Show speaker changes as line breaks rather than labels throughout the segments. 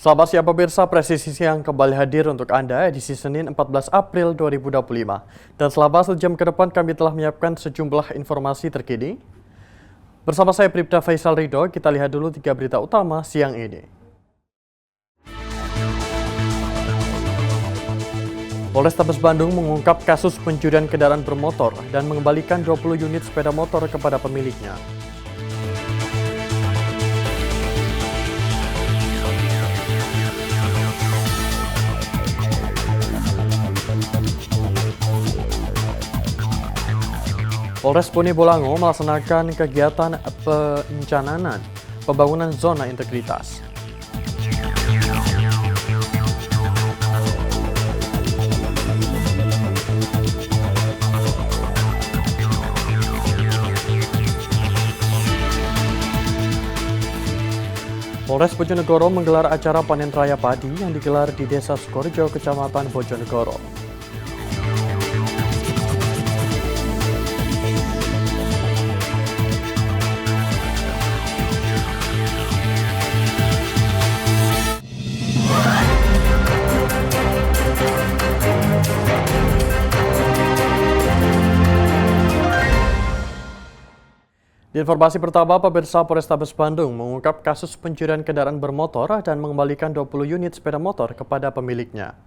Selamat siang pemirsa, Presisi Siang kembali hadir untuk Anda edisi Senin 14 April 2025. Dan selama sejam ke depan kami telah menyiapkan sejumlah informasi terkini. Bersama saya Bribda Faisal Ridho, kita lihat dulu 3 berita utama siang ini. Polrestabes Bandung mengungkap kasus pencurian kendaraan bermotor dan mengembalikan 20 unit sepeda motor kepada pemiliknya. Polres Bone Bolango melaksanakan kegiatan perencanaan pembangunan zona integritas. Polres Bojonegoro menggelar acara panen raya padi yang digelar di Desa Sukorejo, Kecamatan Bojonegoro. Di informasi pertama, pemirsa, Polrestabes Bandung mengungkap kasus pencurian kendaraan bermotor dan mengembalikan 20 unit sepeda motor kepada pemiliknya.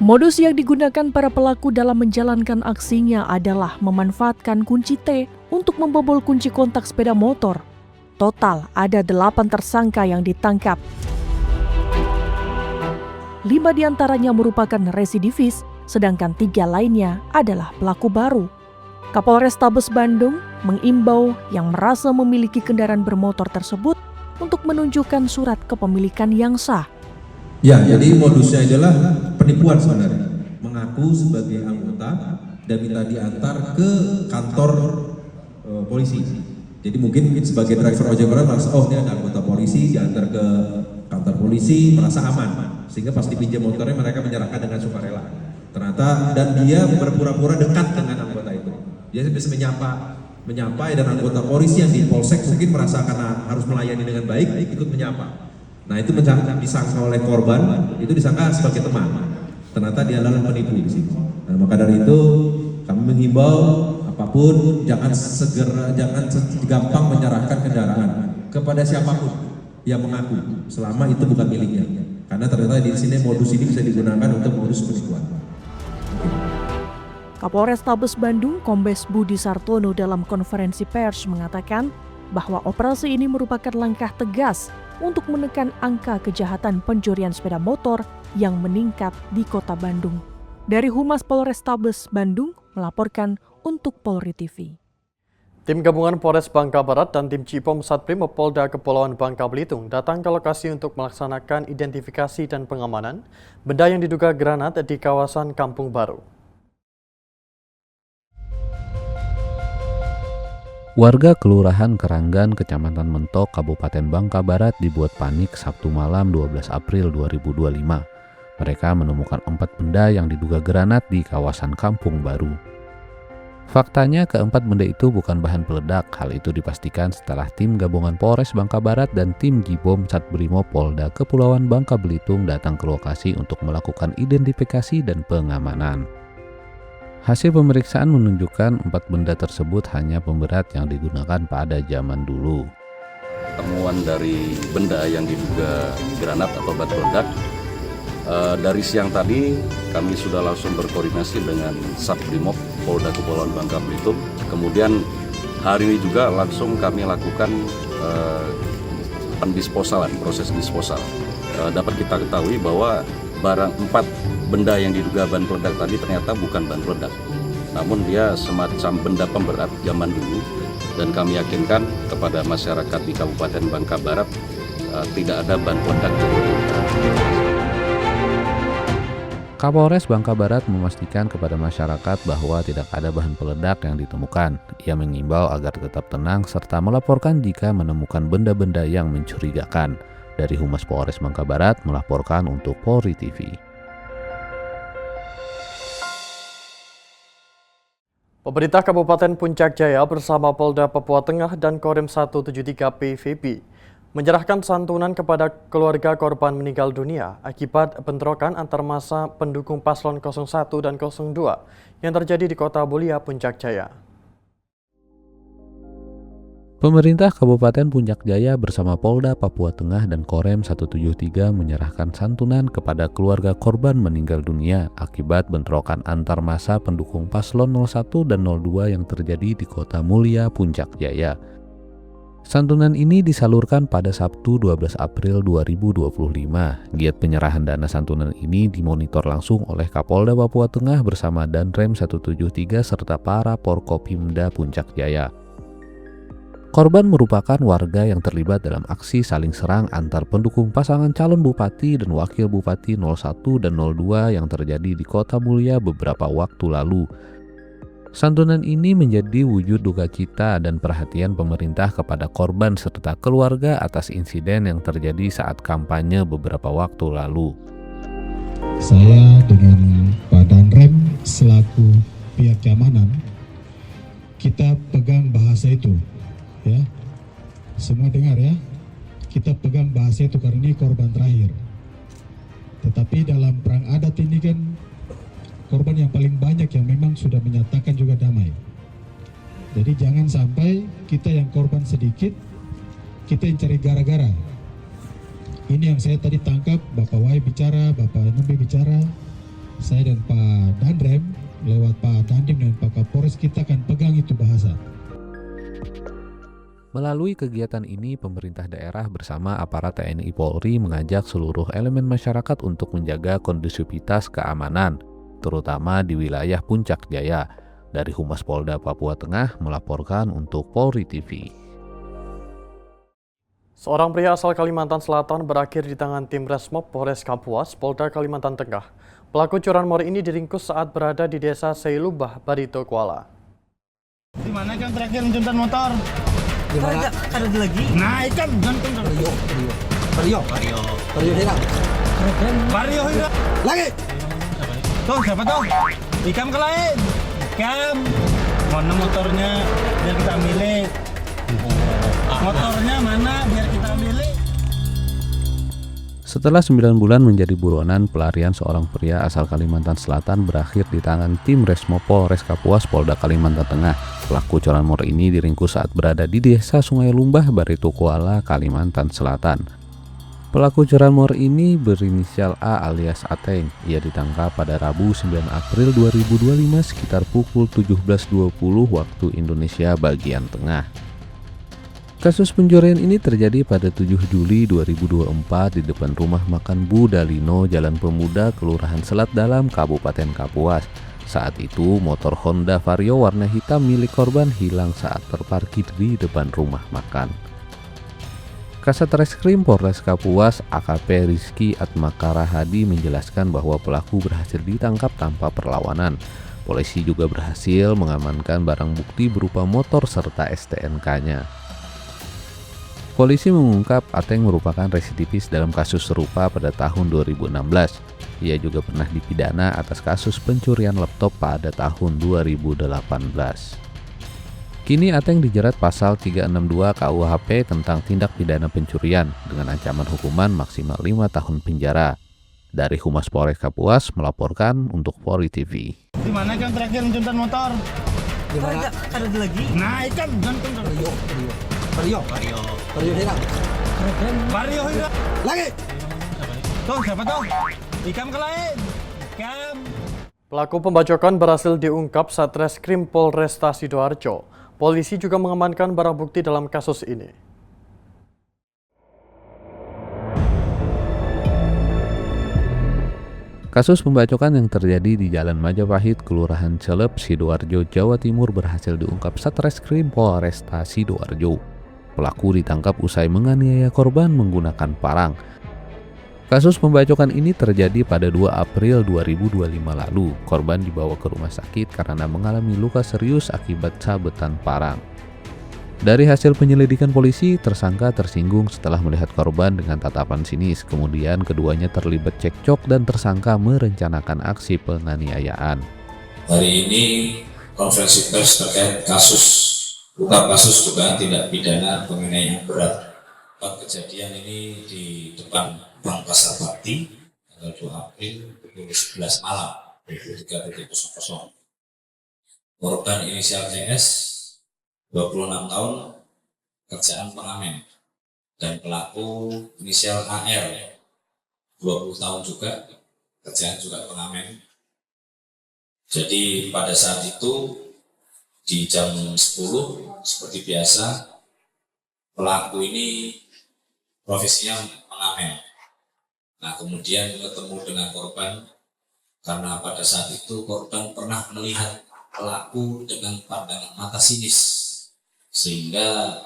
Modus yang digunakan para pelaku dalam menjalankan aksinya adalah memanfaatkan kunci T untuk membobol kunci kontak sepeda motor. Total ada 8 tersangka yang ditangkap. 5 diantaranya merupakan residivis, sedangkan 3 lainnya adalah pelaku baru. Kapolrestabes Bandung mengimbau yang merasa memiliki kendaraan bermotor tersebut untuk menunjukkan surat kepemilikan yang sah.
Ya, jadi modusnya adalah penipuan sebenarnya. Mengaku sebagai anggota dan minta diantar ke kantor polisi. Jadi mungkin sebagai driver ojek online merasa, oh ini ada anggota polisi, diantar ke kantor polisi, merasa aman. Sehingga pas dipinjam motornya mereka menyerahkan dengan sukarela. Ternyata dan dia berpura-pura dekat dengan anggota itu. Dia bisa menyapa dan anggota polisi yang di polsek mungkin merasa karena harus melayani dengan baik ikut menyapa. Nah itu disangka oleh korban, itu disangka sebagai teman. Ternyata dia adalah penipu di sini. Nah, maka dari itu kami menghimbau apapun jangan gampang menyerahkan kendaraan kepada siapapun yang mengaku selama itu bukan miliknya. Karena ternyata di sini modus ini bisa digunakan untuk modus penipuan.
Kapolrestabes Bandung Kombes Budi Sartono dalam konferensi pers mengatakan bahwa operasi ini merupakan langkah tegas untuk menekan angka kejahatan pencurian sepeda motor yang meningkat di Kota Bandung. Dari Humas Polrestabes Bandung melaporkan untuk Polri TV.
Tim gabungan Polres Bangka Barat dan tim Cipom Satrimo Polda Kepulauan Bangka Belitung datang ke lokasi untuk melaksanakan identifikasi dan pengamanan benda yang diduga granat di kawasan Kampung Baru.
Warga Kelurahan Keranggan, Kecamatan Mentok, Kabupaten Bangka Barat dibuat panik Sabtu malam 12 April 2025. Mereka menemukan 4 benda yang diduga granat di kawasan Kampung Baru. Faktanya keempat benda itu bukan bahan peledak. Hal itu dipastikan setelah tim gabungan Polres Bangka Barat dan tim Jibom Satbrimo Polda Kepulauan Bangka Belitung datang ke lokasi untuk melakukan identifikasi dan pengamanan. Hasil pemeriksaan menunjukkan 4 benda tersebut hanya pemberat yang digunakan pada zaman dulu.
Temuan dari benda yang diduga granat atau batu ledak, dari siang tadi kami sudah langsung berkoordinasi dengan Satbrimob Polda Kepulauan Bangka Belitung. Kemudian hari ini juga langsung kami lakukan pendisposalan, proses disposal. Dapat kita ketahui bahwa barang 4 benda yang diduga bahan peledak tadi ternyata bukan bahan peledak, namun dia semacam benda pemberat zaman dulu, dan kami yakinkan kepada masyarakat di Kabupaten Bangka Barat tidak ada bahan peledak.
Kapolres Bangka Barat memastikan kepada masyarakat bahwa tidak ada bahan peledak yang ditemukan. Ia mengimbau agar tetap tenang serta melaporkan jika menemukan benda-benda yang mencurigakan. Dari Humas Polres Bangka Barat melaporkan untuk Polri TV.
Pemerintah Kabupaten Puncak Jaya bersama Polda Papua Tengah dan Kodim 173 PVB menyerahkan santunan kepada keluarga korban meninggal dunia akibat bentrokan antar massa pendukung paslon 01 dan 02 yang terjadi di Kota Mulia, Puncak Jaya.
Pemerintah Kabupaten Puncak Jaya bersama Polda Papua Tengah dan Korem 173 menyerahkan santunan kepada keluarga korban meninggal dunia akibat bentrokan antar massa pendukung paslon 01 dan 02 yang terjadi di Kota Mulia, Puncak Jaya. Santunan ini disalurkan pada Sabtu 12 April 2025. Giat penyerahan dana santunan ini dimonitor langsung oleh Kapolda Papua Tengah bersama Danrem 173 serta para Porkopimda Puncak Jaya. Korban merupakan warga yang terlibat dalam aksi saling serang antar pendukung pasangan calon bupati dan wakil bupati 01 dan 02 yang terjadi di Kota Mulia beberapa waktu lalu. Santunan ini menjadi wujud duka cita dan perhatian pemerintah kepada korban serta keluarga atas insiden yang terjadi saat kampanye beberapa waktu lalu.
Saya dengan Pak Danrem selaku pihak keamanan, kita pegang bahasa itu. Ya, semua dengar ya, kita pegang bahasa itu karena ini korban terakhir. Tetapi dalam perang adat ini kan korban yang paling banyak yang memang sudah menyatakan juga damai. Jadi jangan sampai kita yang korban sedikit, kita yang cari gara-gara. Ini yang saya tadi tangkap, Bapak Wai bicara, Bapak Numbi bicara, saya dan Pak Danrem lewat Pak Dandim dan Pak Kapolres kita akan pegang itu bahasa.
Melalui kegiatan ini, pemerintah daerah bersama aparat TNI Polri mengajak seluruh elemen masyarakat untuk menjaga kondusivitas keamanan, terutama di wilayah Puncak Jaya. Dari Humas Polda Papua Tengah melaporkan untuk Polri TV.
Seorang pria asal Kalimantan Selatan berakhir di tangan tim Resmob Polres Kapuas, Polda Kalimantan Tengah. Pelaku curanmor ini diringkus saat berada di desa Seilubah, Barito Kuala.
Di mana kan terakhir menjuntan motor?
Di mana? Ada lagi?
Naik kan jantung. Vario hidup. Lagi. Tuh siapa tuh? Ikam ke lain. Ikam. Mana motornya biar kita milik. Motornya mana biar kita milik.
Setelah 9 bulan menjadi buronan, pelarian seorang pria asal Kalimantan Selatan berakhir di tangan tim Resmob Polres Kapuas Polda Kalimantan Tengah. Pelaku curanmor ini diringkus saat berada di desa Sungai Lumbah, Barito Kuala, Kalimantan Selatan. Pelaku curanmor ini berinisial A alias Ateng. Ia ditangkap pada Rabu 9 April 2025 sekitar pukul 17.20 waktu Indonesia bagian tengah. Kasus pencurian ini terjadi pada 7 Juli 2024 di depan rumah makan Bu Dalino, Jalan Pemuda, Kelurahan Selat Dalam, Kabupaten Kapuas. Saat itu, motor Honda Vario warna hitam milik korban hilang saat terparkir di depan rumah makan. Kasat Reskrim Polres Kapuas AKP Rizky Atmakara Hadi menjelaskan bahwa pelaku berhasil ditangkap tanpa perlawanan. Polisi juga berhasil mengamankan barang bukti berupa motor serta STNK-nya. Polisi mengungkap Ateng merupakan residivis dalam kasus serupa pada tahun 2016. Ia juga pernah dipidana atas kasus pencurian laptop pada tahun 2018. Kini Ateng dijerat pasal 362 KUHP tentang tindak pidana pencurian dengan ancaman hukuman maksimal 5 tahun penjara. Dari Humas Polres Kapuas melaporkan untuk Polri TV.
Di mana kan terakhir menjuntan motor?
Di mana? Ada lagi?
Naik kan jantung. Vario hidup. Lagi. Tuh siapa tuh? Ikam ke lain. Ikam.
Pelaku pembacokan berhasil diungkap Satreskrim Polresta Sidoarjo. Polisi juga mengamankan barang bukti dalam kasus ini.
Kasus pembacokan yang terjadi di Jalan Majapahit, Kelurahan Celep, Sidoarjo, Jawa Timur berhasil diungkap Satreskrim Polresta Sidoarjo. Pelaku ditangkap usai menganiaya korban menggunakan parang. Kasus pembacokan ini terjadi pada 2 April 2025 lalu. Korban dibawa ke rumah sakit karena mengalami luka serius akibat sabetan parang. Dari hasil penyelidikan polisi, tersangka tersinggung setelah melihat korban dengan tatapan sinis. Kemudian keduanya terlibat cekcok dan tersangka merencanakan aksi penganiayaan.
Hari ini konferensi pers terkait ungkap kasus dugaan tindak pidana penganiayaan berat. Kejadian ini di depan Bank Pasar Bakti tanggal 2 April pukul 11 malam 23.00. Korban inisial ES 26 tahun, kerjaan pengamen, dan pelaku inisial AR 20 tahun juga, kerjaan juga pengamen. Jadi pada saat itu di jam 10 seperti biasa, pelaku ini profesinya pengamen. Nah, kemudian ketemu dengan korban karena pada saat itu korban pernah melihat pelaku dengan pandangan mata sinis, sehingga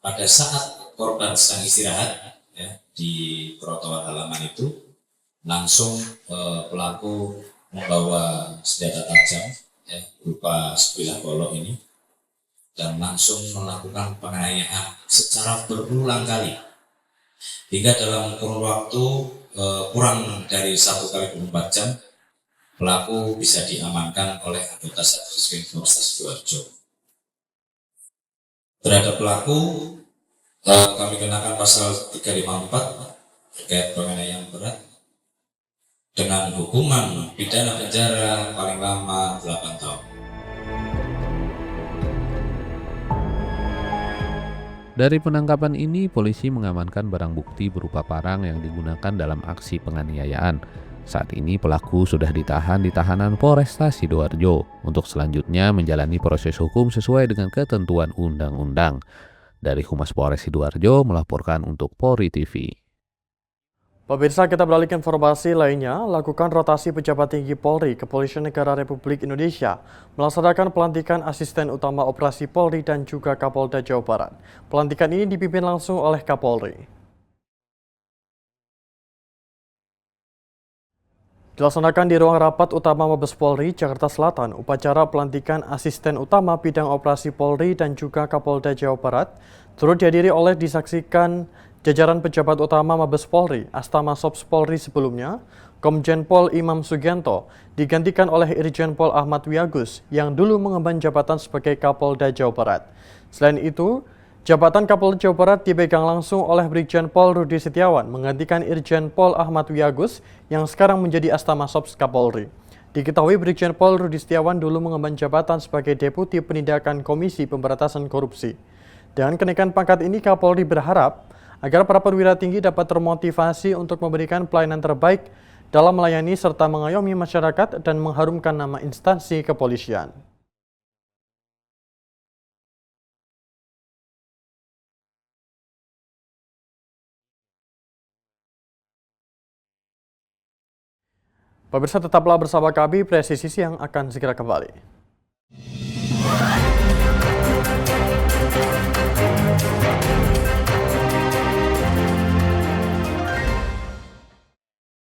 pada saat korban sedang istirahat ya, di trotoar halaman itu, langsung pelaku membawa senjata tajam ya, berupa sebilah golok ini, dan langsung melakukan penganiayaan secara berulang kali hingga dalam kurun waktu kurang dari 1 kali 24 jam pelaku bisa diamankan oleh anggota Satreskrim Polres Sidoarjo. Terhadap pelaku kami kenakan pasal 354 terkait penganiayaan berat dengan hukuman pidana penjara paling lama 8 tahun.
Dari penangkapan ini, polisi mengamankan barang bukti berupa parang yang digunakan dalam aksi penganiayaan. Saat ini pelaku sudah ditahan di tahanan Polresta Sidoarjo untuk selanjutnya menjalani proses hukum sesuai dengan ketentuan undang-undang. Dari Humas Polres Sidoarjo melaporkan untuk Polri TV.
Pemirsa, kita beralih ke informasi lainnya. Lakukan rotasi pejabat tinggi Polri, Kepolisian Negara Republik Indonesia melaksanakan pelantikan asisten utama operasi Polri dan juga Kapolda Jawa Barat. Pelantikan ini dipimpin langsung oleh Kapolri. Dilaksanakan di ruang rapat utama Mabes Polri, Jakarta Selatan, upacara pelantikan asisten utama bidang operasi Polri dan juga Kapolda Jawa Barat turut dihadiri oleh disaksikan jajaran pejabat utama Mabes Polri, Astama Sops Polri sebelumnya, Komjen Pol Imam Sugianto, digantikan oleh Irjen Pol Ahmad Wiyagus yang dulu mengemban jabatan sebagai Kapolda Jawa Barat. Selain itu, jabatan Kapolda Jawa Barat dipegang langsung oleh Brigjen Pol Rudi Setiawan, menggantikan Irjen Pol Ahmad Wiyagus yang sekarang menjadi Astama Sops Kapolri. Diketahui Brigjen Pol Rudi Setiawan dulu mengemban jabatan sebagai Deputi Penindakan Komisi Pemberantasan Korupsi. Dengan kenaikan pangkat ini, Kapolri berharap agar para perwira tinggi dapat termotivasi untuk memberikan pelayanan terbaik dalam melayani serta mengayomi masyarakat dan mengharumkan nama instansi kepolisian. Pemirsa, tetaplah bersama kami, Presisi Siang akan segera kembali.